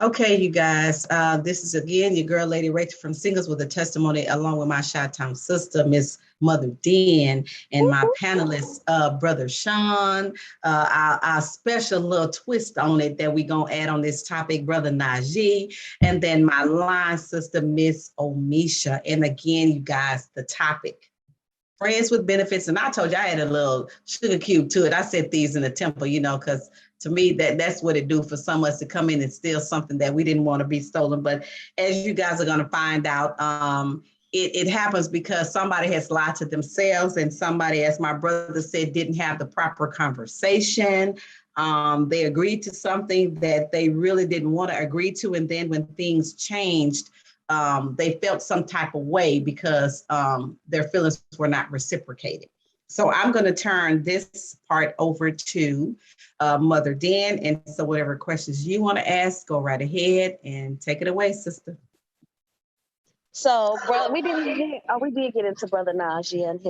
Okay, you guys, this is again your girl, Lady Rachael from Singles with a Testimony, along with my Chi-Town sister, Miss Motherden, and my panelist, Brother Sean. Our special little twist on it that we gonna add on this topic, Brother Najee, and then my line sister, Miss Omesha. And again, you guys, the topic. Friends with benefits, and I told you I had a little sugar cube to it. I said thieves in the temple, because to me that's what it do for some of us to come in and steal something that we didn't want to be stolen. But as you guys are going to find out, it happens because somebody has lied to themselves, and somebody, as my brother said, didn't have the proper conversation. They agreed to something that they really didn't want to agree to, and then when things changed, they felt some type of way because their feelings were not reciprocated. So I'm going to turn this part over to Mother Dan. And so whatever questions you want to ask, go right ahead and take it away, sister. So, brother, we did get into Brother Najee and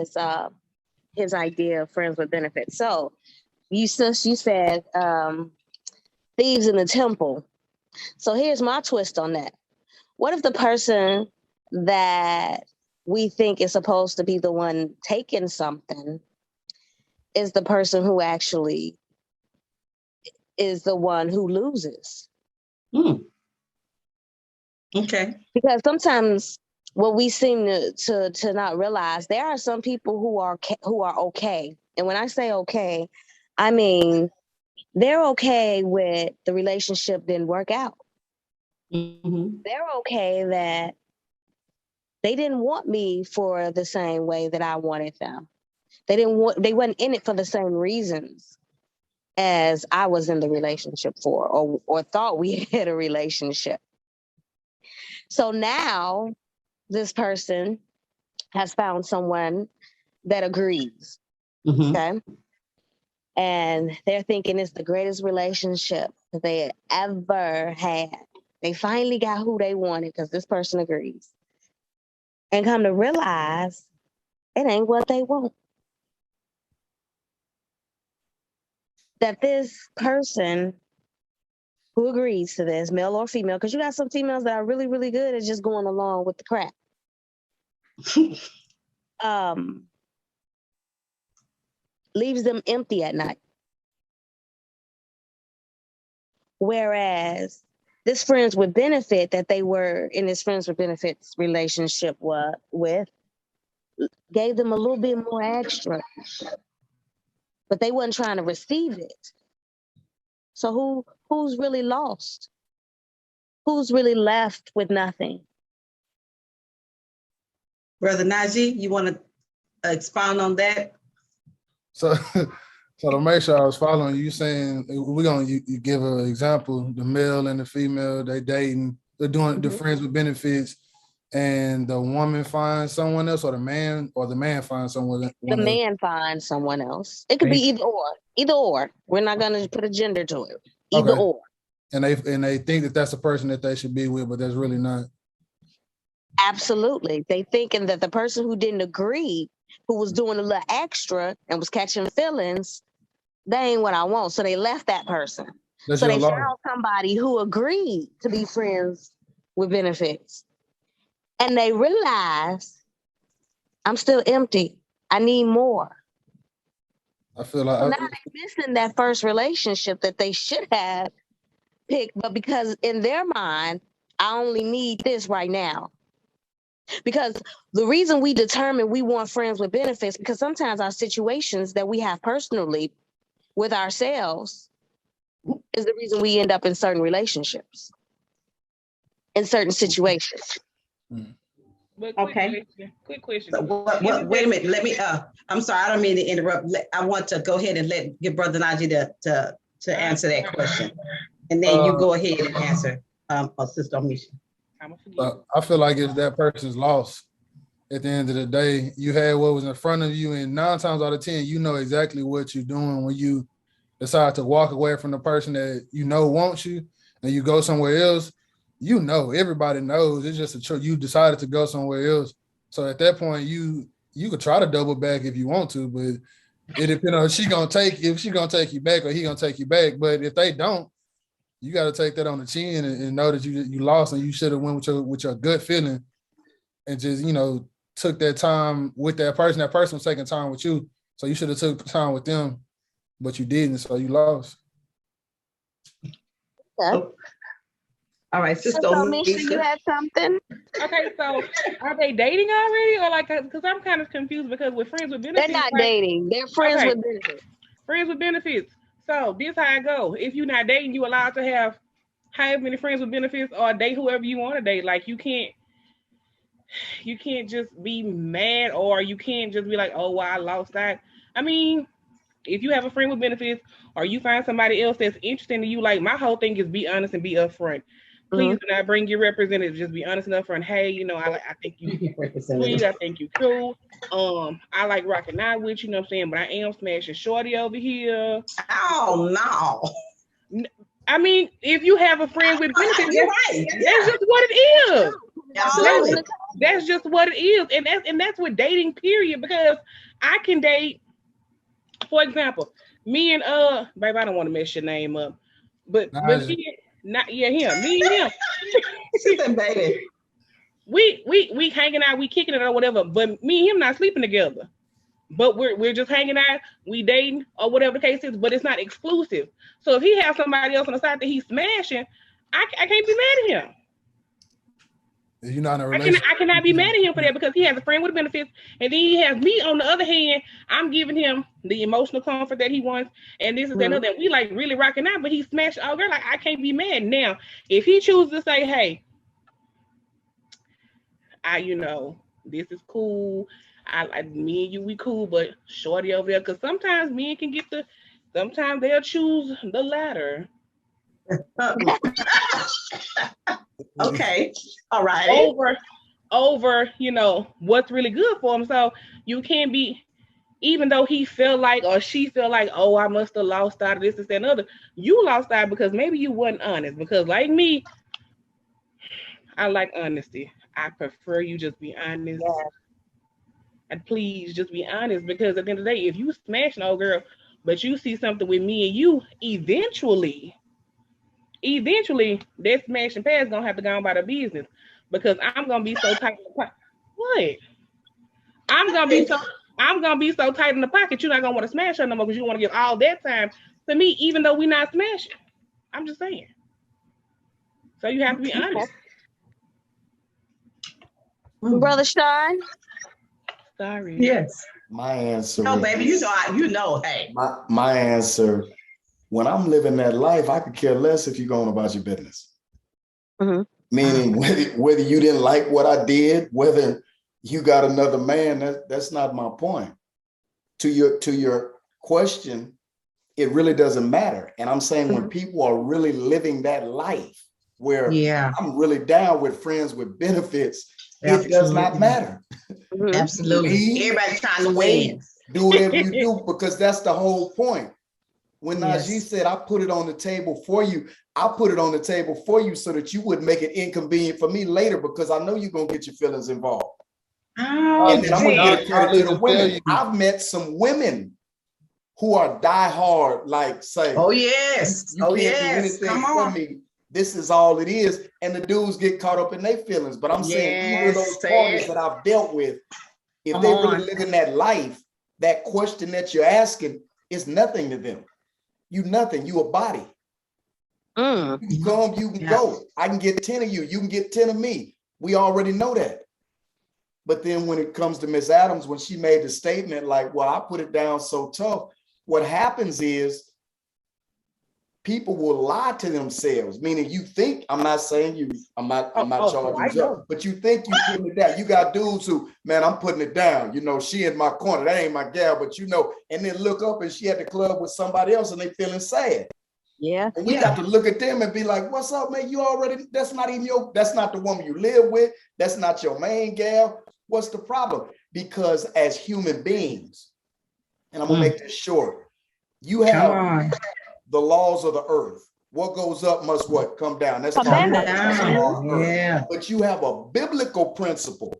his idea of friends with benefits. So, you said thieves in the temple. So here's my twist on that. What if the person that we think is supposed to be the one taking something is the person who actually is the one who loses? Okay. Because sometimes what we seem to not realize, there are some people who are okay. And when I say okay, I mean they're okay with the relationship didn't work out. Mm-hmm. They're okay that they didn't want me for the same way that I wanted them. They wasn't in it for the same reasons as I was in the relationship for, or thought we had a relationship. So now this person has found someone that agrees. Mm-hmm. Okay. And they're thinking it's the greatest relationship that they ever had. They finally got who they wanted because this person agrees. And come to realize it ain't what they want. That this person who agrees to this, male or female, because you got some females that are really, really good at just going along with the crap. Leaves them empty at night. Whereas this friends with benefit that they were in this friends with benefits relationship with gave them a little bit more extra, but they wasn't trying to receive it. So who's really lost? Who's really left with nothing? Brother Najee, you want to expound on that? So to make sure I was following you, saying we're gonna you give an example: the male and the female, they dating, they're doing the friends with benefits, and the woman finds someone else, or the man finds someone else. The man finds someone else. It could be either or. Either or. We're not gonna put a gender to it. Either or. And they think that that's the person that they should be with, but that's really not. Absolutely. They thinking that the person who didn't agree, who was doing a little extra and was catching feelings, they ain't what I want. So they left that person. So they found somebody who agreed to be friends with benefits. And they realized, I'm still empty. I need more. I feel like so now they're missing that first relationship that they should have picked, but because in their mind, I only need this right now. Because the reason we determine we want friends with benefits, because sometimes our situations that we have personally with ourselves is the reason we end up in certain relationships, in certain situations. Okay. Quick question. So wait a minute. Let me. I'm sorry. I don't mean to interrupt. I want to go ahead and give Brother Najee to answer that question, and then you go ahead and answer, Sister Omesha. I feel like if that person's lost, at the end of the day, you had what was in front of you, and 9 times out of 10, you know exactly what you're doing when you decide to walk away from the person that you know wants you, and you go somewhere else. You know, everybody knows. It's just a choice. You decided to go somewhere else. So at that point, you could try to double back if you want to, but it depends on if she's gonna take you back or he gonna take you back. But if they don't, You got to take that on the chin and know that you lost, and you should have went with your gut feeling and just, you know, took that time with that person. That person was taking time with you. So you should have took time with them, but you didn't, so you lost. Okay. All right, Sister So, Misha, you had something? Okay, so are they dating already, or like? Because I'm kind of confused because with friends with benefits, They're not like, dating. They're friends okay, with benefits. friends with benefits. So this how I go. If you're not dating, you allowed to have however many friends with benefits or date whoever you want to date. Like you can't just be mad, or you can't just be like, oh, well, I lost that. I mean, if you have a friend with benefits or you find somebody else that's interesting to you, like my whole thing is be honest and be upfront. Please do not bring your representative. Just be honest and upfront. Hey, you know, I think you sweet. I think you cool. I like rocking out with you, know what I'm saying? But I am smashing shorty over here. Oh no. I mean, if you have a friend with benefits, you're right. That's just what it is. Absolutely. That's just what it is. And that's with dating, period. Because I can date, for example, me and babe, I don't want to mess your name up. But him. Me and him. She said, baby. We hanging out, we kicking it or whatever, but me and him not sleeping together. But we're just hanging out, we dating or whatever the case is, but it's not exclusive. So if he has somebody else on the side that he's smashing, I can't be mad at him. You're not in a relationship. I cannot be mad at him for that because he has a friend with benefits, and then he has me on the other hand. I'm giving him the emotional comfort that he wants, and this is another. We like really rocking out, but he smashed all girl. Like I can't be mad now if he chooses to say, "Hey, this is cool. Me and you, we cool, but shorty over there." Because sometimes men can get sometimes they'll choose the latter. Okay. All right. Over, what's really good for him. So you can't be, even though he felt like or she felt like, oh, I must have lost out of this, and other. You lost out because maybe you wasn't honest. Because like me, I like honesty. I prefer you just be honest. Yeah. And please just be honest, because at the end of the day, if you smash an old girl, but you see something with me and you, eventually that smashing past gonna have to go on by the business, because I'm gonna be so tight in the pocket. What? I'm gonna be so tight in the pocket, you're not gonna want to smash her no more because you want to give all that time to me, even though we're not smashing. I'm just saying. So you have to be honest. Brother Sean? Sorry. Yes. My answer. No, baby, hey. My answer, when I'm living that life, I could care less if you're going about your business. Meaning whether you didn't like what I did, whether you got another man, that's not my point. To your question, it really doesn't matter. And I'm saying when people are really living that life where I'm really down with friends with benefits, it does not matter. Absolutely. Everybody's trying to win. Do whatever you do, because that's the whole point. When Najee said, I put it on the table for you, I put it on the table for you so that you wouldn't make it inconvenient for me later, because I know you're going to get your feelings involved. And then I'm going to get a credit to the women. I've met some women who are diehard, like say, oh yes, you can't do anything for me. This is all it is. And the dudes get caught up in their feelings. But I'm saying, even those parties that I've dealt with, if they really live in that life, that question that you're asking is nothing to them. You nothing. You a body. You can come, you can go. I can get 10 of you. You can get 10 of me. We already know that. But then when it comes to Miss Adams, when she made the statement like, well, I put it down so tough, what happens is people will lie to themselves, meaning you think, I'm not saying you, I'm not charging you up, but you think you putting it down. You got dudes who, man, I'm putting it down. She in my corner. That ain't my gal, but and then look up and she at the club with somebody else and they feeling sad. Yeah. And we got to look at them and be like, what's up, man? You already, that's not the woman you live with. That's not your main gal. What's the problem? Because as human beings, and I'm gonna make this short, you have the laws of the earth. What goes up must come down. That's down. Yeah. But you have a biblical principle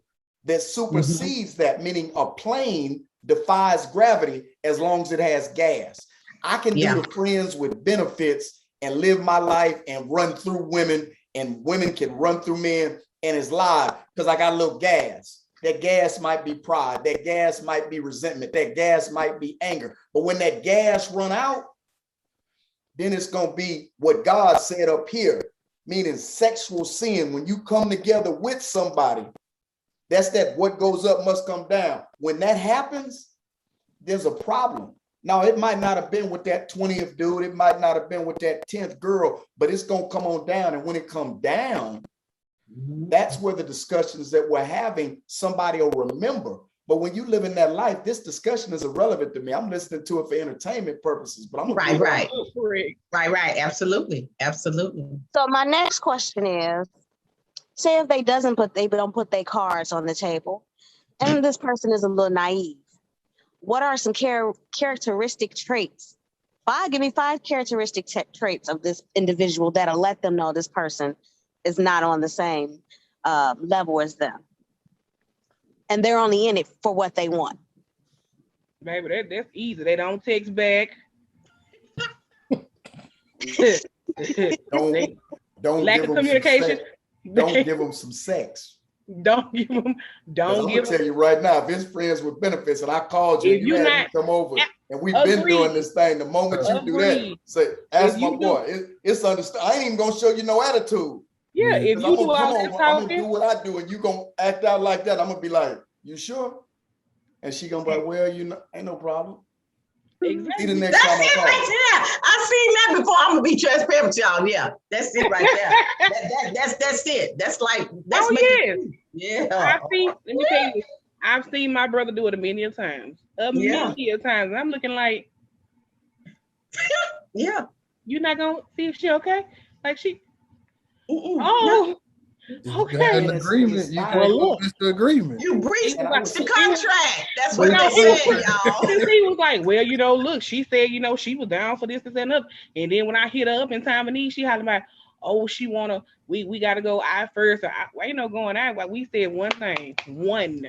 that supersedes that, meaning a plane defies gravity as long as it has gas. I can do the friends with benefits and live my life and run through women, and women can run through men, and it's live because I got a little gas. That gas might be pride. That gas might be resentment. That gas might be anger. But when that gas run out, then it's going to be what God said up here, meaning sexual sin. When you come together with somebody, that's that what goes up must come down. When that happens, there's a problem. Now, it might not have been with that 20th dude. It might not have been with that 10th girl, but it's going to come on down. And when it comes down, that's where the discussions that we're having, somebody will remember. But when you live in that life, this discussion is irrelevant to me. I'm listening to it for entertainment purposes, but I'm right. Absolutely. So my next question is, say if they don't put their cards on the table, and this person is a little naive, what are some characteristic traits? Give me 5 characteristic traits of this individual that'll let them know this person is not on the same level as them, and they're only in it for what they want. Baby, that's easy. They don't text back. Don't lack of communication. Don't give them some sex. Don't give them. I'm gonna tell you right now, if it's friends with benefits, and I called you, you had me come over, and we've been doing this thing. The moment you do that, say, ask my boy. It's understood. I ain't even gonna show you no attitude. Yeah, if you do all that talking, I'm gonna do what I do, and you gonna act out like that. I'm gonna be like, you sure? And she gonna be like, well, ain't no problem. Exactly. See the next time I call. Yeah, I've seen that before. I'm gonna be transparent with y'all. Yeah, that's it right there. That's it. That's yeah. Let me tell you, I've seen my brother do it a million times. Million times. And I'm looking like, yeah. You're not gonna see if she okay? Like she. Okay. An agreement. You can't the agreement. You breached the contract. That's what they said, y'all. He was like, well, look, she said, she was down for this and that. And then when I hit her up in time of need, she hollered about, oh, she wanna, we gotta go I first. Or ain't no going out. Like we said one thing. One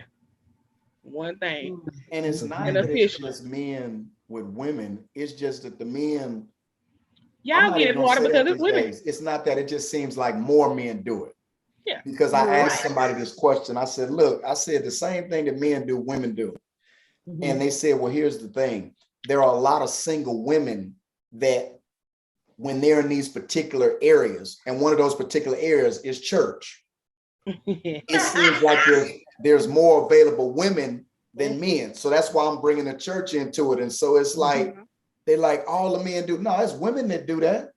thing. And it's not that it's just men with women. It's just that the men. Y'all get it harder because it's women. It's not that, it just seems like more men do it. Yeah. Because I asked somebody this question. I said, look, the same thing that men do, women do. Mm-hmm. And they said, well, here's the thing. There are a lot of single women that when they're in these particular areas, and one of those particular areas is church, it seems like there's more available women than men. So that's why I'm bringing the church into it. And so it's like, they like all the men do. No, it's women that do that.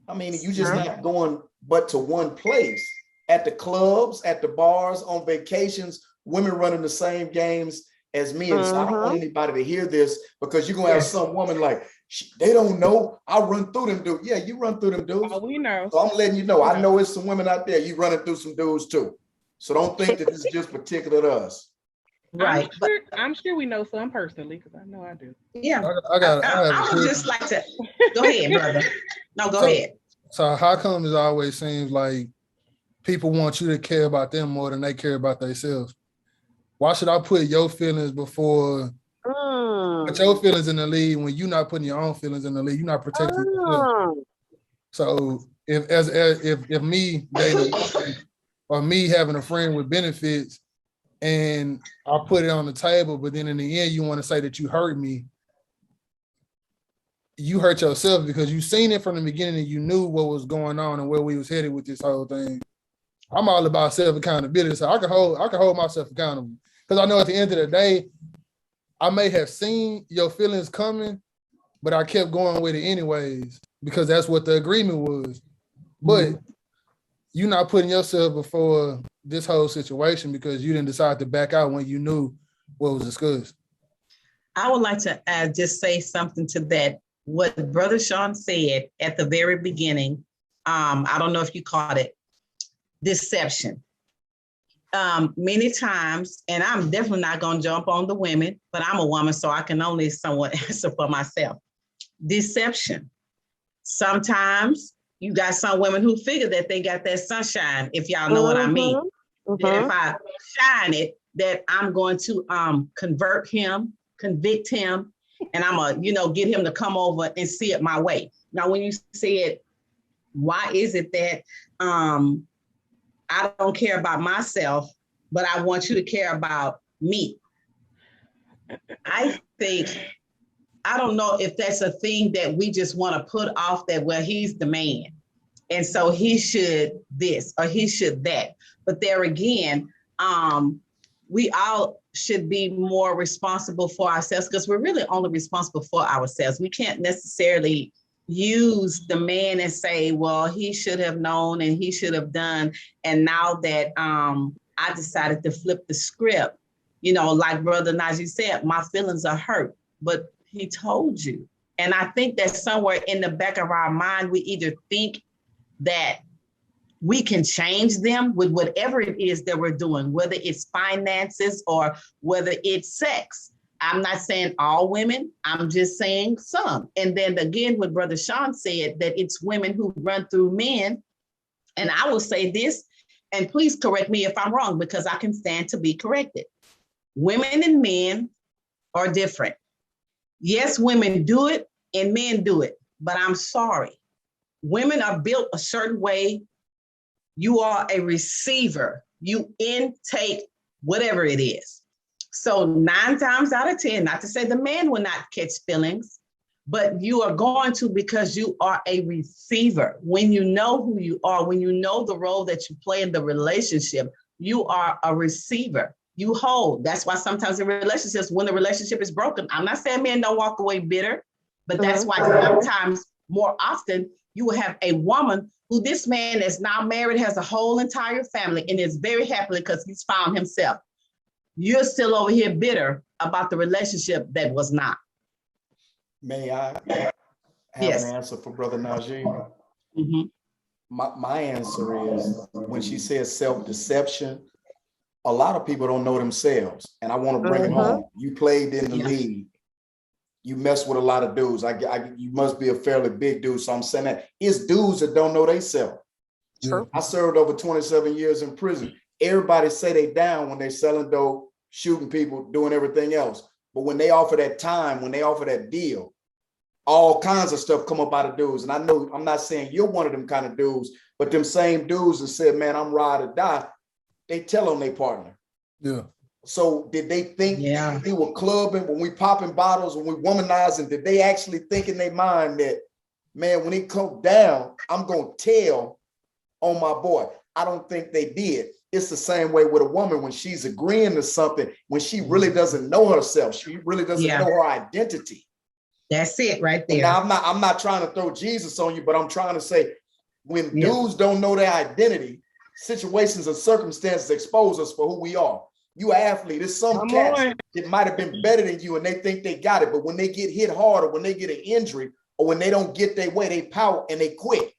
I mean, you just not going but to one place. At the clubs, at the bars, on vacations, women running the same games as men. So I don't want anybody to hear this, because you're going to have some woman like, they don't know. I run through them dudes. Yeah, you run through them dudes. Oh, we know. So I'm letting you know. I know it's some women out there. You running through some dudes too. So don't think that this is just particular to us. Right. I'm sure we know some personally, because I know I do. Yeah. I would just like to go ahead, brother. No, go ahead. So how come it always seems like people want you to care about them more than they care about themselves? Why should I put your feelings before put your feelings in the lead when you're not putting your own feelings in the lead? You're not protecting yourself. So if me dating or me having a friend with benefits and I put it on the table, but then in the end you want to say that you hurt me, you hurt yourself because you seen it from the beginning and you knew what was going on and where we was headed with this whole thing. I'm all about self-accountability, so I can hold myself accountable, because I know at the end of the day, I may have seen your feelings coming, but I kept going with it anyways because that's what the agreement was. But you're not putting yourself before this whole situation because you didn't decide to back out when you knew what was discussed. I would like to just say something to that. What Brother Sean said at the very beginning, I don't know if you caught it, deception. Many times, and I'm definitely not going to jump on the women, but I'm a woman, so I can only somewhat answer for myself. Deception. Sometimes you got some women who figure that they got that sunshine, if y'all know what I mean. That if I shine it, that I'm going to convert him, convict him, and I'm going to, get him to come over and see it my way. Now, when you said, why is it that I don't care about myself, but I want you to care about me? I think, I don't know if that's a thing that we just want to put off that, well, he's the man, and so he should this or he should that. But there again, we all should be more responsible for ourselves, because we're really only responsible for ourselves. We can't necessarily use the man and say, well, he should have known and he should have done. And now that I decided to flip the script, you know, like Brother Najee said, my feelings are hurt, but he told you. And I think that somewhere in the back of our mind, we either think that we can change them with whatever it is that we're doing, whether it's finances or whether it's sex. I'm not saying all women, I'm just saying some. And then again, what Brother Sean said, that it's women who run through men. And I will say this, and please correct me if I'm wrong, because I can stand to be corrected. Women and men are different. Yes, women do it and men do it, but I'm sorry. Women are built a certain way. You are a receiver. You intake whatever it is. So 9 times out of 10, not to say the man will not catch feelings, but you are going to, because you are a receiver. When you know who you are, when you know the role that you play in the relationship, you are a receiver. You hold. That's why sometimes in relationships, when the relationship is broken, I'm not saying men don't walk away bitter, but that's why sometimes more often you will have a woman who, this man is now married, has a whole entire family, and is very happy because he's found himself. You're still over here bitter about the relationship that was not. May I have an answer for Brother Najee? Mm-hmm. My answer is, when she says self-deception, a lot of people don't know themselves. And I want to bring it home. You played in the league. You mess with a lot of dudes. You must be a fairly big dude. So I'm saying that it's dudes that don't know themselves. True. I served over 27 years in prison. Everybody say they down when they selling dope, shooting people, doing everything else. But when they offer that time, when they offer that deal, all kinds of stuff come up out of dudes. And I know, I'm not saying you're one of them kind of dudes, but them same dudes that said, man, I'm ride or die, they tell on their partner. Yeah. So did they think they were clubbing, when we popping bottles, when we womanizing, did they actually think in their mind that, man, when it comes down, I'm going to tell on my boy? I don't think they did. It's the same way with a woman when she's agreeing to something, when she really doesn't know herself. She really doesn't know her identity. That's it right there. And now I'm not trying to throw Jesus on you, but I'm trying to say, when dudes don't know their identity, situations and circumstances expose us for who we are. You an athlete. There's some cats that might have been better than you and they think they got it, but when they get hit hard, or when they get an injury, or when they don't get their way, they pout and they quit.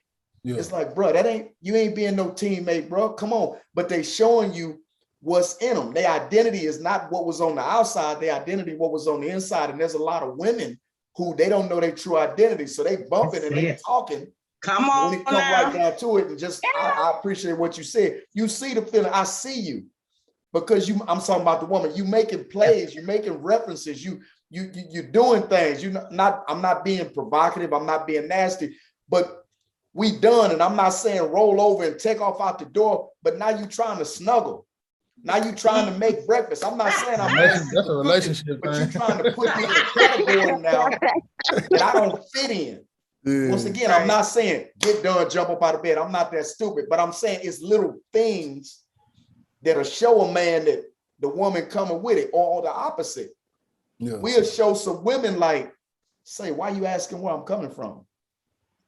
It's like, bro, you ain't being no teammate, bro. Come on. But they showing you what's in them. Their identity is not what was on the outside. Their identity, what was on the inside. And there's a lot of women who they don't know their true identity. So they bumping and they talking. Come on. When it comes right down to it, and just I appreciate what you said. You see the feeling. I see you. Because I'm talking about the woman. You making plays, you're making references, you're doing things. I'm not being provocative, I'm not being nasty, but we done, and I'm not saying roll over and take off out the door, but now you trying to snuggle. Now you trying to make breakfast. I'm not saying that's a relationship, but you're trying to put me in a category now that I don't fit in. Once again, I'm not saying get done, jump up out of bed. I'm not that stupid, but I'm saying it's little things that'll show a man that the woman coming with it, or the opposite. We'll show some women like, say, why you asking where I'm coming from?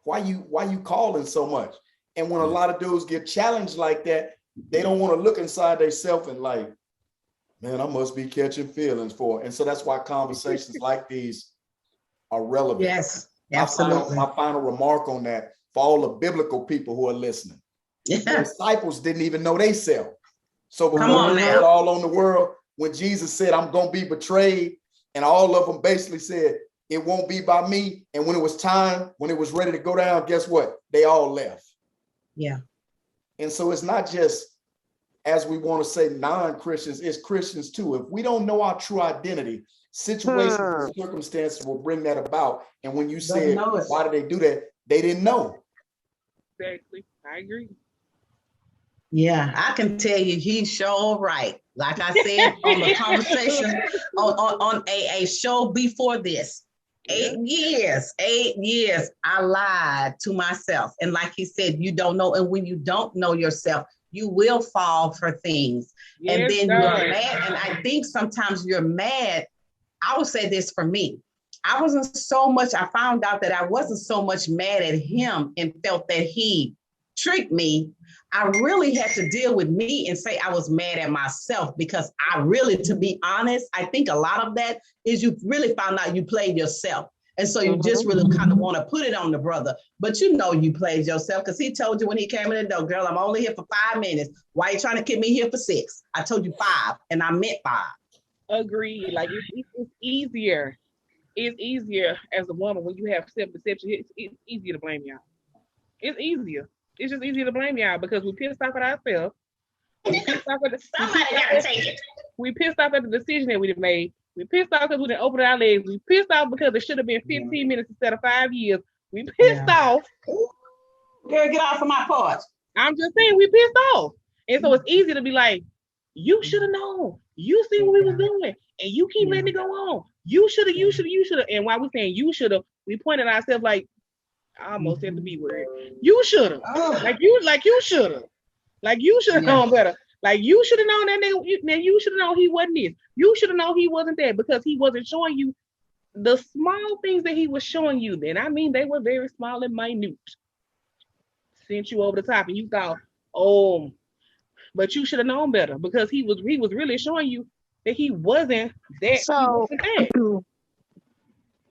Why you calling so much? And when a lot of dudes get challenged like that, they don't want to look inside themselves and like, man, I must be catching feelings for it. And so that's why conversations like these are relevant. Yes, absolutely. My final remark on that, for all the biblical people who are listening, the disciples didn't even know they self. So before we heard all on the world, when Jesus said, I'm going to be betrayed, and all of them basically said, it won't be by me. And when it was time, when it was ready to go down, guess what? They all left. Yeah. And so it's not just, as we want to say, non-Christians, it's Christians too. If we don't know our true identity, situations and circumstances will bring that about. And when you said, why did they do that? They didn't know. Exactly. I agree. Yeah, I can tell you he's sure right. Like I said on the conversation on a show before this, 8 years, I lied to myself. And like he said, you don't know. And when you don't know yourself, you will fall for things. Yes, and then sir. you're mad. And I think sometimes you're mad. I would say this for me. I found out that I wasn't so much mad at him and felt that he tricked me. I really had to deal with me and say I was mad at myself, because I really, to be honest, I think a lot of that is you really found out you played yourself. And so you just really kind of want to put it on the brother. But you know you played yourself, because he told you when he came in the door, girl, I'm only here for 5 minutes. Why are you trying to keep me here for 6? I told you 5, and I meant 5. Agreed. Like it's easier. It's easier as a woman when you have self-deception. It's easier to blame y'all. It's easier. It's just easier to blame y'all because we pissed off at ourselves. We pissed off at we pissed off at the decision that we made. We pissed off because we didn't open our legs. We pissed off because it should have been 15 minutes instead of 5 years. We pissed off. Girl, get off of my porch. I'm just saying we pissed off. And so it's easy to be like, you should have known. You see what we was doing. And you keep letting it go on. You should have. And while we're saying you should have, we pointed at ourselves like, I almost said the B word. You should have. Like you should have. Like you should have known better. Like you should have known that nigga. You should have known he wasn't this. You should have known he wasn't that, because he wasn't showing you the small things that he was showing you. Then I mean they were very small and minute. Sent you over the top, and you thought, oh, but you should have known better, because he was really showing you that he wasn't that.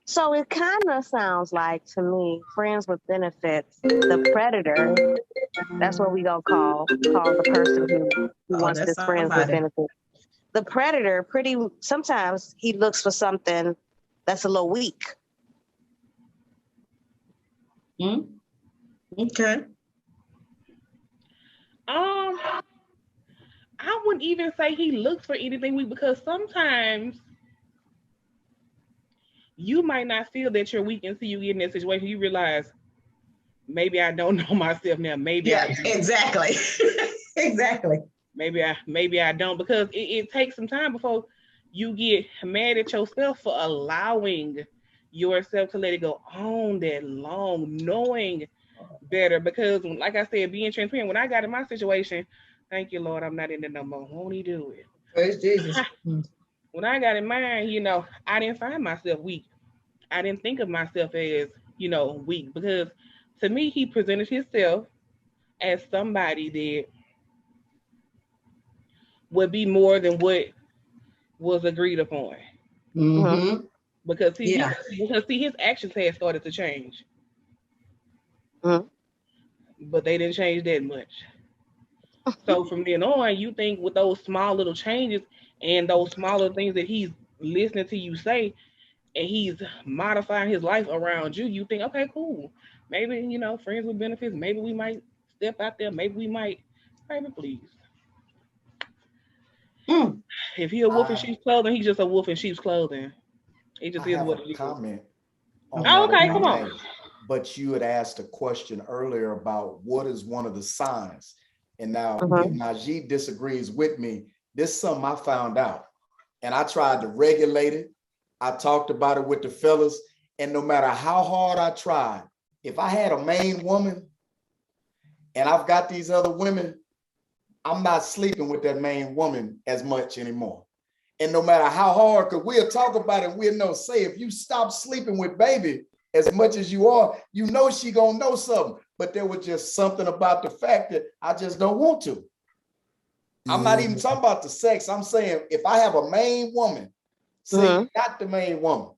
So it kind of sounds like to me, friends with benefits, the predator, that's what we gonna call the person who wants this friends with benefits. The predator, sometimes he looks for something that's a little weak. Okay. I wouldn't even say he looks for anything weak, because sometimes you might not feel that you're weak until you get in that situation. You realize, maybe I don't know myself now. Maybe I do. Exactly. Exactly. Maybe I don't, because it takes some time before you get mad at yourself for allowing yourself to let it go on that long, knowing better. Because like I said, being transparent, when I got in my situation, thank you, Lord, I'm not in it no more. Won't he do it? Praise Jesus. When I got in mine, I didn't find myself weak. I didn't think of myself as, weak, because to me, he presented himself as somebody that would be more than what was agreed upon. Because his actions had started to change. But they didn't change that much. So from then on, you think with those small little changes and those smaller things that he's listening to you say, and he's modifying his life around you, you think, okay, cool. Maybe, friends with benefits, maybe we might step out there, maybe we might, baby, please. If he a wolf in sheep's clothing, he's just a wolf in sheep's clothing. It just is what it is. Comment. Okay, come on. But you had asked a question earlier about what is one of the signs. And now, if Najee disagrees with me, this is something I found out. And I tried to regulate it. I talked about it with the fellas. And no matter how hard I tried, if I had a main woman and I've got these other women, I'm not sleeping with that main woman as much anymore. And no matter how hard, because we'll talk about it, we'll know, say, if you stop sleeping with baby as much as you are, she gonna know something. But there was just something about the fact that I just don't want to. I'm not even talking about the sex. I'm saying if I have a main woman, say not the main woman,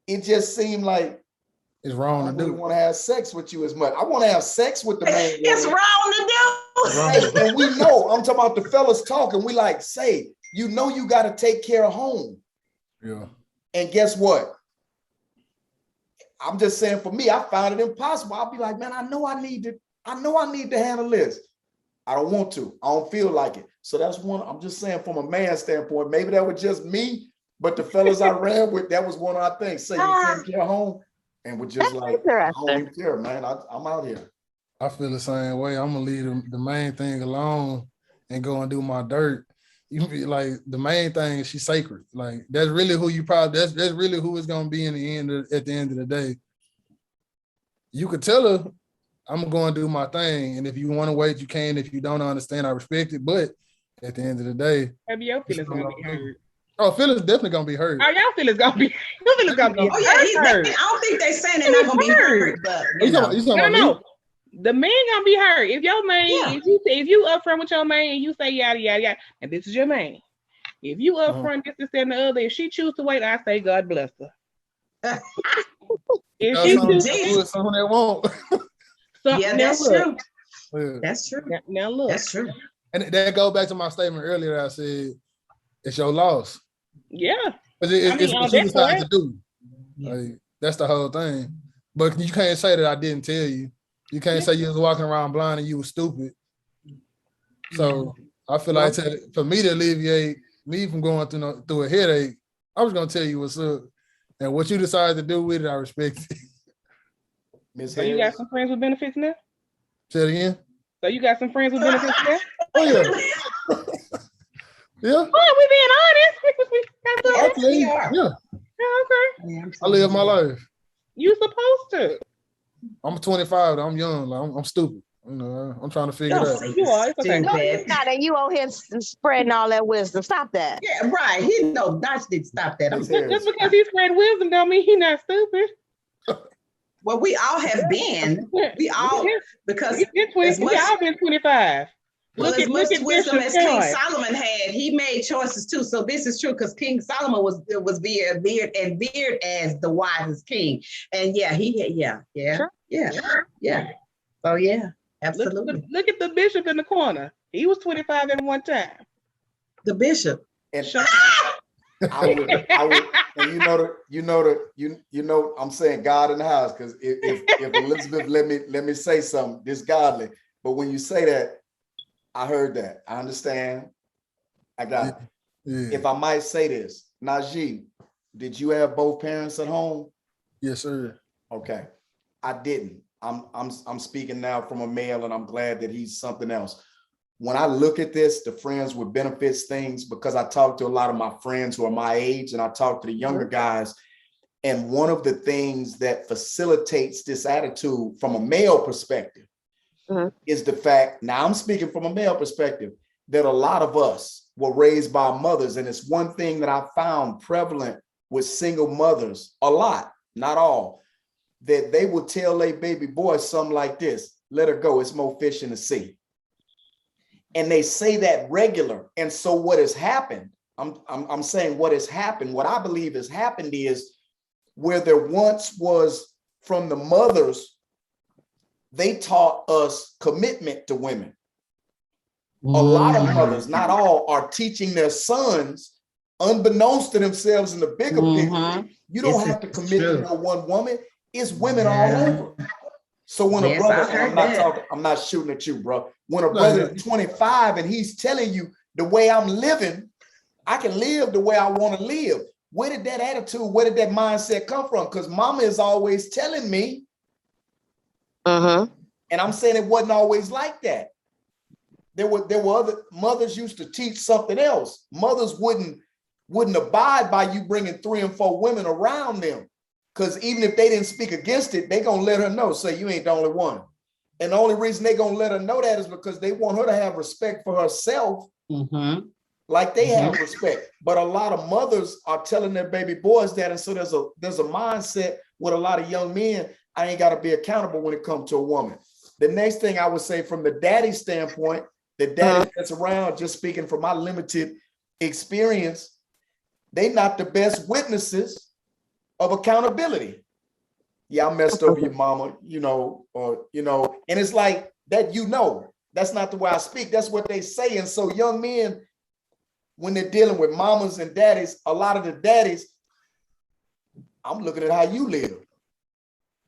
it just seemed like it's wrong to do. I don't want to have sex with you as much. I want to have sex with the main woman. It's wrong to do. And we know, I'm talking about the fellas talking. We like, say, you got to take care of home. Yeah. And guess what? I'm just saying, for me, I found it impossible. I'll be like, man, I know I need to handle this. I don't want to. I don't feel like it. So that's one. I'm just saying, from a man standpoint, maybe that was just me, but the fellas I ran with, that was one of our things. Say you take care of home. and was just like, I don't even care, man. I'm out here. I feel the same way. I'm gonna leave the main thing alone and go and do my dirt. You be like, the main thing is she's sacred. Like, that's really who you probably, that's really who it's gonna be in the end at the end of the day. You could tell her, I'm going to do my thing, and if you want to wait, you can. If you don't understand, I respect it. But at the end of the day, maybe your feelings gonna be hurt. Oh, feelings definitely gonna be hurt. Oh, y'all feelings gonna be. Your feelings gonna be. Oh yeah, I don't think they're saying they're not gonna be hurt. But no. The man gonna be hurt if your man. Yeah. If you upfront with your man and you say yada yada yada, and this is your man. If you upfront this and the other, if she choose to wait, I say God bless her. If she chooses someone that won't. Yeah, that's true. Yeah. That's true. Now look, that's true. And that goes back to my statement earlier that I said, it's your loss. Yeah. It's what you decide to do. Like, that's the whole thing. But you can't say that I didn't tell you. You can't say you was walking around blind and you were stupid. So I feel like for me to alleviate me from going through a headache, I was gonna tell you what's up. And what you decide to do with it, I respect it. So you got some friends with benefits now? Say it again. So you got some friends with benefits now? Oh yeah. Yeah. Oh, we being honest. Okay. Yeah. Okay. I live my life. You supposed to. I'm 25. I'm young. Like, I'm stupid. You know, I'm trying to figure it out. You are. It's okay. No, you're not. And you out here spreading all that wisdom. Stop that. Yeah, right. He Dodge did stop that. Just because he spread wisdom don't mean he's not stupid. Well, we all have been. We all, because we all been 25. Well, as much wisdom as King Solomon had, he made choices too. So this is true because King Solomon was beard as the wisest king. And yeah, So yeah, absolutely. Look at the bishop in the corner. He was 25 at one time. The bishop. And I would, and you know, I'm saying God in the house, because if Elizabeth let me say something, this godly. But when you say that, I heard that. I understand. I got it. Yeah. If I might say this, Najee, did you have both parents at home? Yes, sir. Okay. I didn't. I'm speaking now from a male, and I'm glad that he's something else. When I look at this, the friends with benefits things, because I talk to a lot of my friends who are my age, and I talk to the younger guys, and one of the things that facilitates this attitude from a male perspective is the fact, now I'm speaking from a male perspective, that a lot of us were raised by mothers, and it's one thing that I found prevalent with single mothers, a lot, not all, that they will tell their baby boy something like this: let her go, it's more fish in the sea. And they say that regular. And so what has happened, I'm saying what has happened, what I believe has happened is where there once was from the mothers, they taught us commitment to women. A lot of mothers, not all, are teaching their sons, unbeknownst to themselves in the bigger picture, you don't have to commit to no one woman. It's women all over. So when a brother, I'm not shooting at you, bro. When a brother is 25 and he's telling you the way I'm living, I can live the way I want to live. Where did that attitude, where did that mindset come from? Because mama is always telling me, and I'm saying it wasn't always like that. There were other mothers used to teach something else. Mothers wouldn't abide by you bringing 3 and 4 women around them. Because even if they didn't speak against it, they gonna let her know, say you ain't the only one. And the only reason they gonna let her know that is because they want her to have respect for herself, like they have respect. But a lot of mothers are telling their baby boys that, and so there's a mindset with a lot of young men, I ain't gotta be accountable when it comes to a woman. The next thing I would say from the daddy standpoint, the daddy that's around, just speaking from my limited experience, they not the best witnesses of accountability. Yeah, I messed up your mama, and it's like that, that's not the way I speak. That's what they say. And so young men, when they're dealing with mamas and daddies, a lot of the daddies, I'm looking at how you live.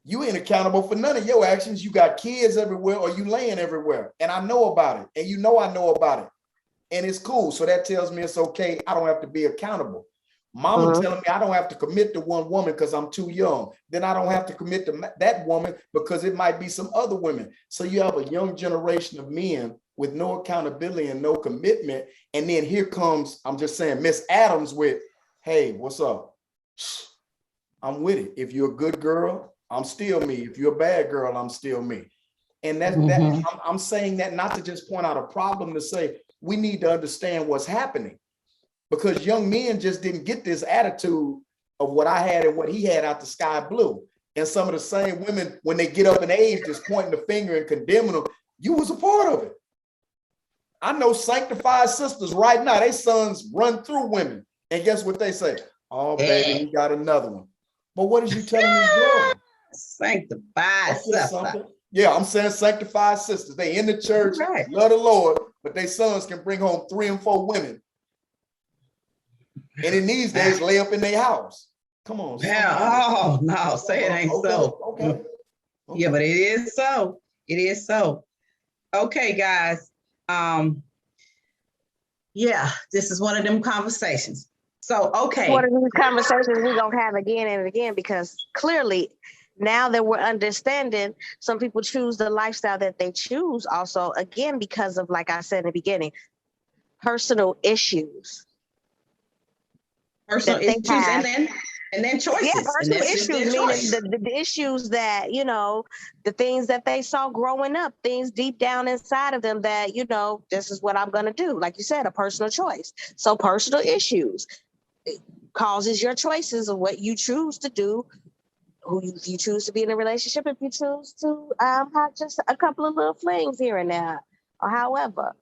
You ain't accountable for none of your actions. You got kids everywhere, or you laying everywhere. And I know about it. And I know about it. And it's cool. So that tells me it's okay. I don't have to be accountable. Mama telling me I don't have to commit to one woman because I'm too young. Then I don't have to commit to that woman because it might be some other women. So you have a young generation of men with no accountability and no commitment. And then here comes, I'm just saying, Miss Adams with, hey, what's up? I'm with it. If you're a good girl, I'm still me. If you're a bad girl, I'm still me. And I'm saying that not to just point out a problem, to say we need to understand what's happening. Because young men just didn't get this attitude of what I had and what he had out the sky blue. And some of the same women, when they get up in age, just pointing the finger and condemning them, you was a part of it. I know sanctified sisters right now, they sons run through women. And guess what they say? Oh, baby, he got another one. But what is you telling these girls? Sanctified sister. Yeah, I'm saying sanctified sisters. They in the church, right, love the Lord, but they sons can bring home 3 and 4 women. And in these days, lay up in their house. Come on. Yeah. Oh, no, say it ain't so. Okay. Yeah, but it is so. It is so. Okay, guys. Yeah, this is one of them conversations. So, okay. One of these conversations we're going to have again and again, because clearly now that we're understanding, some people choose the lifestyle that they choose also, again, because of, like I said in the beginning, personal issues. Personal issues and then choices. Yeah, personal issues, meaning the issues that, you know, the things that they saw growing up, things deep down inside of them that, you know, this is what I'm going to do. Like you said, a personal choice. So personal issues causes your choices of what you choose to do, who you choose to be in a relationship, if you choose to have just a couple of little flings here and there, or however.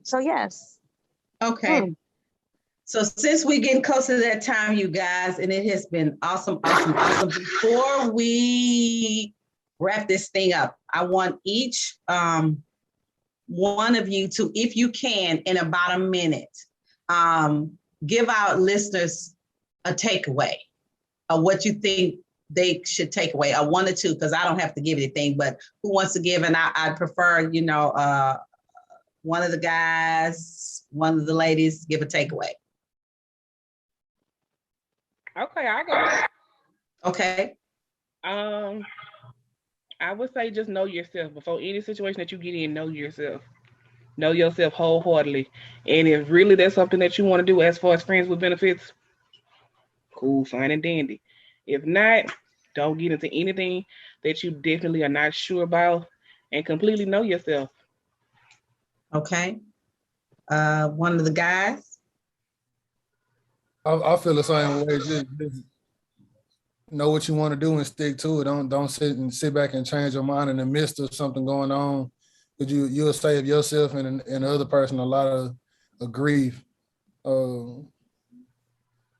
So yes. Okay. So since we're getting close to that time, you guys, and it has been awesome. Before we wrap this thing up, I want each one of you to, if you can, in about a minute, give our listeners a takeaway of what you think they should take away, a 1 or 2, because I don't have to give anything, but who wants to give? And I prefer, you know, one of the guys, one of the ladies, give a takeaway. Okay, I got it. Okay. I would say just know yourself. Before any situation that you get in, know yourself. Know yourself wholeheartedly. And if really that's something that you want to do as far as friends with benefits, cool, fine and dandy. If not, don't get into anything that you definitely are not sure about, and completely know yourself. Okay. One of the guys. I feel the same way. Just know what you want to do and stick to it. Don't sit back and change your mind in the midst of something going on, because you'll save yourself and the other person a lot of grief.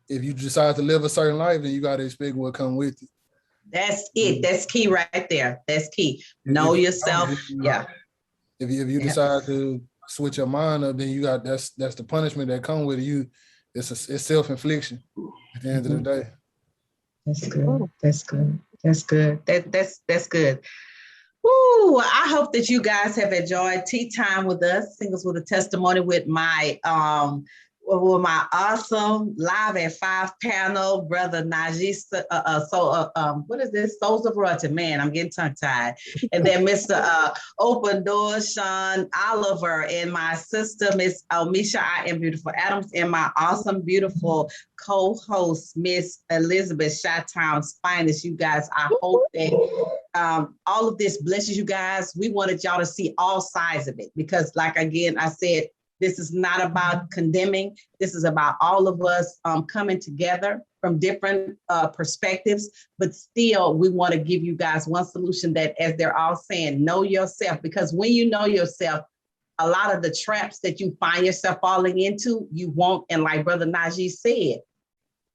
If you decide to live a certain life, then you got to expect what comes with it. That's it. That's key right there. That's key. Know yourself. Yeah. If you decide to switch your mind up, then you got that's the punishment that comes with it. It's self-infliction at the end of the day. That's good. That's good. That's good. That's good. Woo! I hope that you guys have enjoyed Tea Time with us, Singles with a Testimony, with my awesome Live at 5 panel, Brother Najee. What is this? Souls of Royalty. Man, I'm getting tongue-tied. And then Mr. Open Doors, Sean Oliver, and my sister, Miss OmeshaIAmBeautiful Adams, and my awesome, beautiful co-host, Miss Elizabeth Chi-Town's Finest. You guys, I hope that all of this blesses you guys. We wanted y'all to see all sides of it, because, like, again, I said, this is not about condemning. This is about all of us coming together from different perspectives, but still we want to give you guys one solution that, as they're all saying, know yourself, because when you know yourself, a lot of the traps that you find yourself falling into, you won't. And like Brother Najee said,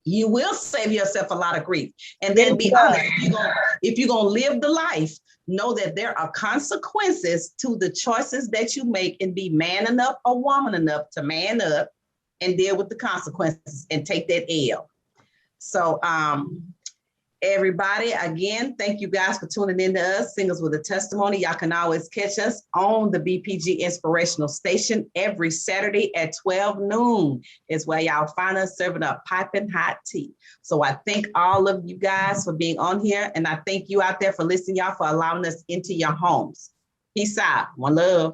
you will save yourself a lot of grief. And then be honest, if you're going to live the life, know that there are consequences to the choices that you make, and be man enough or woman enough to man up and deal with the consequences and take that L. So Everybody, again, thank you guys for tuning in to us, Singles with a Testimony. Y'all can always catch us on the BPG Inspirational Station every Saturday at 12 noon is where y'all find us serving up piping hot tea. So I thank all of you guys for being on here, and I thank you out there for listening, y'all, for allowing us into your homes. Peace out. One love.